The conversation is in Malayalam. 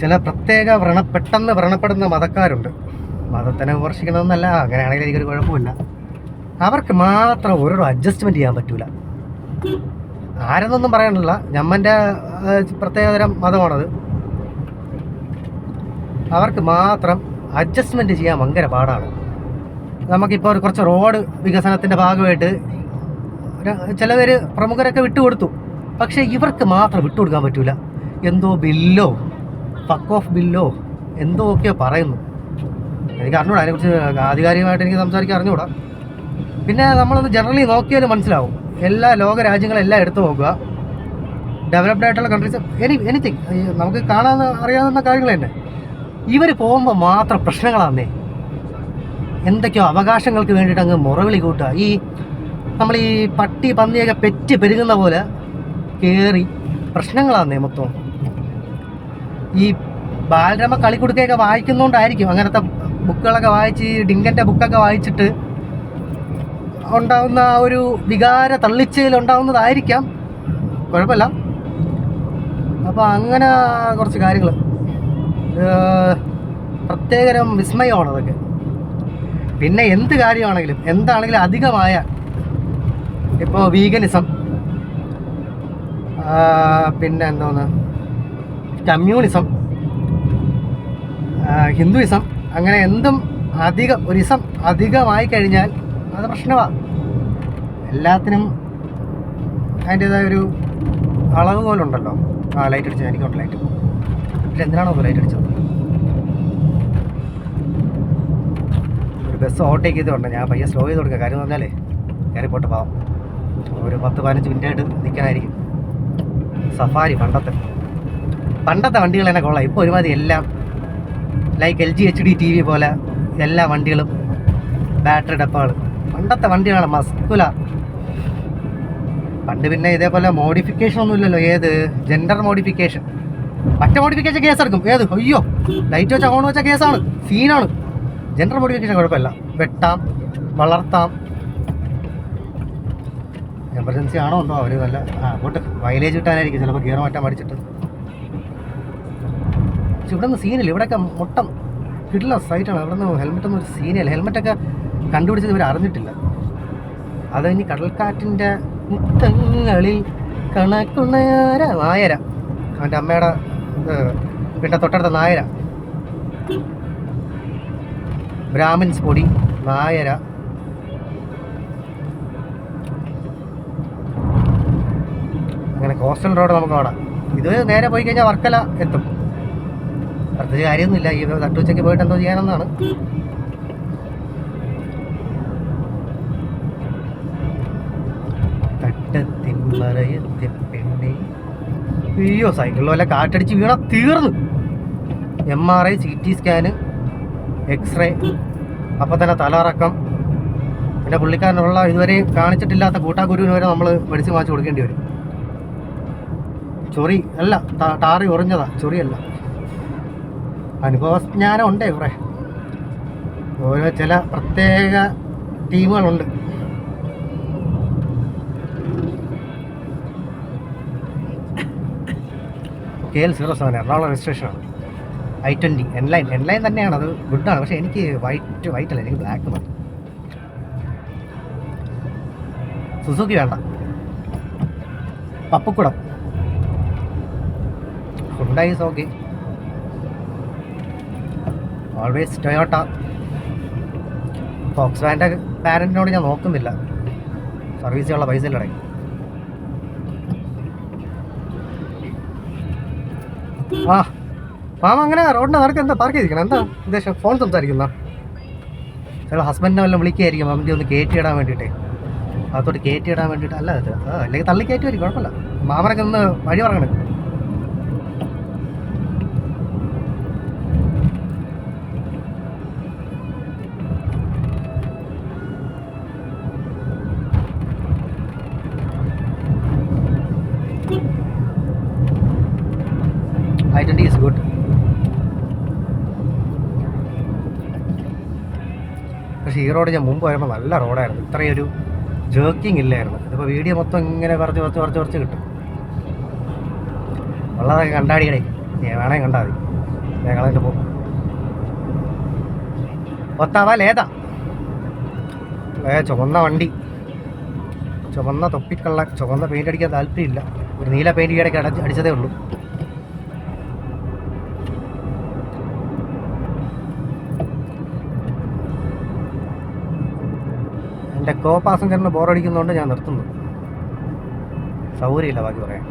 ചില പ്രത്യേക പെട്ടെന്ന് വ്രണപ്പെടുന്ന മതക്കാരുണ്ട്. മതത്തിനെ വിമർശിക്കുന്നതെന്നല്ല, അങ്ങനെയാണെങ്കിൽ എനിക്കൊരു കുഴപ്പമില്ല. അവർക്ക് മാത്രം ഓരോ അഡ്ജസ്റ്റ്മെൻറ്റ് ചെയ്യാൻ പറ്റൂല. ആരെന്നൊന്നും പറയാനില്ല, ഞമ്മൻ്റെ പ്രത്യേകതരം മതമാണത്. അവർക്ക് മാത്രം അഡ്ജസ്റ്റ്മെൻറ്റ് ചെയ്യാൻ ഭയങ്കര പാടാണ്. നമുക്കിപ്പോൾ കുറച്ച് റോഡ് വികസനത്തിൻ്റെ ഭാഗമായിട്ട് ചില പേര് പ്രമുഖരൊക്കെ വിട്ടുകൊടുത്തു. പക്ഷേ ഇവർക്ക് മാത്രം വിട്ടുകൊടുക്കാൻ പറ്റൂല. എന്തോ ബില്ലോ ഫക്ക് ഓഫ് ബില്ലോ എന്തോ ഒക്കെയോ പറയുന്നു. എനിക്ക് അറിഞ്ഞൂടാ, അതിനെക്കുറിച്ച് ആധികാരികമായിട്ട് എനിക്ക് സംസാരിക്കാൻ അറിഞ്ഞുകൂടാ. പിന്നെ നമ്മളൊന്ന് ജനറലി നോക്കിയാലും മനസ്സിലാവും. എല്ലാ ലോക രാജ്യങ്ങളെല്ലാം എടുത്തു നോക്കുക, ഡെവലപ്ഡ് ആയിട്ടുള്ള കൺട്രീസ്, എനിത്തിങ് നമുക്ക് കാണാൻ അറിയാവുന്ന കാര്യങ്ങൾ തന്നെ. ഇവർ പോകുമ്പോൾ മാത്രം പ്രശ്നങ്ങളാന്നേ. എന്തൊക്കെയോ അവകാശങ്ങൾക്ക് വേണ്ടിയിട്ട് അങ്ങ് മുറവിളി കൂട്ടുക. നമ്മൾ ഈ പട്ടി പന്നിയൊക്കെ പെറ്റ് പെരുകുന്ന പോലെ കയറി പ്രശ്നങ്ങളാന്നേ മൊത്തം. ഈ ബാലരമ കളിക്കുടുക്കയൊക്കെ വായിക്കുന്നതുകൊണ്ടായിരിക്കും അങ്ങനത്തെ ബുക്കുകളൊക്കെ വായിച്ച്, ഡിങ്കൻ്റെ ബുക്കൊക്കെ വായിച്ചിട്ട് ഉണ്ടാകുന്ന ആ ഒരു വികാര തള്ളിച്ചയിലുണ്ടാകുന്നതായിരിക്കാം, കുഴപ്പമില്ല. അപ്പോൾ അങ്ങനെ കുറച്ച് കാര്യങ്ങൾ പ്രത്യേകരം വിസ്മയമാണ് അതൊക്കെ. പിന്നെ എന്ത് കാര്യമാണെങ്കിലും എന്താണെങ്കിലും അധികമായ, ഇപ്പോൾ വീഗനിസം, പിന്നെ എന്തോന്ന് കമ്മ്യൂണിസം, ഹിന്ദുയിസം, അങ്ങനെ എന്തും ഒരു ഇസം അധികമായി കഴിഞ്ഞാൽ അത് പ്രശ്നമാണ്. എല്ലാത്തിനും അതിൻ്റേതായ ഒരു അളവ് പോലുണ്ടല്ലോ. ലൈറ്റ് അടിച്ചത് എനിക്കുണ്ട് ലൈറ്റ്. പക്ഷെ എന്തിനാണോ ലൈറ്റ് അടിച്ചത്? ഒരു ബസ് ഓവർടേക്ക് ചെയ്തുകൊണ്ട് ഞാൻ പയ്യെ സ്ലോ ചെയ്ത് കൊടുക്കുക. കാര്യം എന്ന് പറഞ്ഞാലേ കയറി പോട്ട് പാവം ഒരു 10-15 മിനിറ്റായിട്ട് നിൽക്കാനായിരിക്കും. സഫാരി പണ്ടത്തെ വണ്ടികൾ തന്നെ കൊള്ളാം. ഇപ്പോൾ ഒരുമാതിരി എല്ലാം ലൈക്ക് LG HD TV പോലെ എല്ലാ വണ്ടികളും ബാറ്ററി ഡപ്പകൾ. പണ്ടത്തെ വണ്ടികളാണ് മസ്കുല. പണ്ട് പിന്നെ ഇതേപോലെ മോഡിഫിക്കേഷൻ ഒന്നും ഇല്ലല്ലോ. ഏത് ജെൻഡർ മോഡിഫിക്കേഷൻ, മറ്റേ മോഡിഫിക്കേഷൻ കേസ് എടുക്കും. ഏത് അയ്യോ ലൈറ്റ് വെച്ച ഹോൺ വെച്ച കേസാണ്, സീനാണ്. ജെൻഡർ മോഡിഫിക്കേഷൻ കുഴപ്പമില്ല, വെട്ടാം, വളർത്താം. എമർജൻസി ആണോ ഉണ്ടോ അവർ നല്ല അങ്ങോട്ട് മൈലേജ് കിട്ടാനായിരിക്കും ചിലപ്പോൾ ഗിയർ മാറ്റാൻ പഠിച്ചിട്ട്. പക്ഷെ ഇവിടെ നിന്ന് സീനില്ല. ഇവിടെയൊക്കെ മൊത്തം കിട്ടില്ല സൈറ്റാണ്. ഇവിടെ നിന്ന് ഹെൽമെറ്റൊന്നും ഒരു സീനില്ല. ഹെൽമെറ്റൊക്കെ കണ്ടുപിടിച്ചത് ഇവർ അറിഞ്ഞിട്ടില്ല. അത് ഇനി കടൽക്കാറ്റിൻ്റെ മുത്തങ്ങളിൽ കണക്കുന്ന നായര, അവൻ്റെ അമ്മയുടെ വീട്ടിൻ്റെ തൊട്ടടുത്ത നായര, ബ്രാഹ്മിൻസ് പൊടി നായര. അങ്ങനെ കോസ്റ്റൽ റോഡ് നമുക്ക് കാണാം. ഇത് നേരെ പോയി കഴിഞ്ഞാൽ വർക്കല എത്തും. പ്രത്യേകിച്ച് കാര്യമൊന്നുമില്ല. ഈ തട്ടുവച്ചയ്ക്ക് പോയിട്ട് എന്തോ ചെയ്യാനെന്നാണ്. അയ്യോ സൈക്കിളിൽ വല്ല കാറ്റടിച്ച് വീണ തീർന്നു. MRI, CT സ്കാന്, എക്സ്റേ, അപ്പം തന്നെ തലറക്കം. പിന്നെ പുള്ളിക്കാരനുള്ള ഇതുവരെ കാണിച്ചിട്ടില്ലാത്ത കൂട്ടാക്കുരുവിന് വരെ നമ്മൾ മെഡിസിൻ വാങ്ങിച്ച് കൊടുക്കേണ്ടി വരും. ചൊറി അല്ല, ടാറി ഉറഞ്ഞതാ, ചൊറിയല്ല. അനുഭവജ്ഞാനം ഉണ്ടേ കുറേ. ഓരോ ചില പ്രത്യേക ടീമുകളുണ്ട്. KL07 എറണാകുളം രജിസ്ട്രേഷനാണ്. I20 എൻലൈൻ തന്നെയാണ്. അത് ഗുഡാണ്. പക്ഷേ എനിക്ക് വൈറ്റ് അല്ല, എനിക്ക് ബ്ലാക്ക് മതി. സുസുക്കി വേണ്ട. പപ്പക്കുടം, Hyundai is okay. Always Toyota. ഫോക്സ് വാൻ്റെ പാരൻറ്റിനോട് ഞാൻ നോക്കുന്നില്ല, സർവീസ് ചെയ്യാനുള്ള പൈസ ഇല്ലടേ. മാമ അങ്ങനെ റോഡിൻ്റെ നടക്ക് എന്താ പാർക്ക് ചെയ്തിരിക്കണം? എന്താ ഉദ്ദേശം? ഫോൺ സംസാരിക്കുന്ന ചില ഹസ്ബൻഡിനെ വല്ലതും വിളിക്കുകയായിരിക്കും അവൻ്റെ ഒന്ന് കയറ്റിയിടാൻ വേണ്ടിയിട്ടേ. അതോട്ട് കയറ്റിയിടാൻ വേണ്ടിയിട്ട് അല്ല, അല്ലെങ്കിൽ തള്ളി കയറ്റുമായിരിക്കും, കുഴപ്പമില്ല. മാമനൊക്കെ ഒന്ന് വഴി പറയണേ. I20 is good. പക്ഷേ ഈ റോഡ് ഞാൻ മുമ്പ് വരുമ്പോൾ നല്ല റോഡായിരുന്നു. ഇത്രയൊരു ജേർക്കിങ് ഇല്ലായിരുന്നു. ഇതിപ്പോൾ വീഡിയോ മൊത്തം ഇങ്ങനെ കുറച്ച് കിട്ടും. ഉള്ളതൊക്കെ കണ്ടാടിയടേ, വേണമെങ്കിൽ കണ്ടാൽ മതി. ഞങ്ങളതിൻ്റെ പോകും. ഒത്താവാ ലേതാ ചുവന്ന വണ്ടി, ചുവന്ന തൊപ്പിക്കള്ള, ചുവന്ന പെയിൻ്റ് അടിക്കാൻ താല്പര്യമില്ല. ഒരു നീല പെയിൻറ് ഈയിടയ്ക്ക് അടിച്ചതേ ഉള്ളൂ. എൻ്റെ കോ പാസഞ്ചറിന് ബോറടിക്കുന്നതുകൊണ്ട് ഞാൻ നിർത്തുന്നു. സൗകര്യമില്ല ബാക്കി പറയാൻ.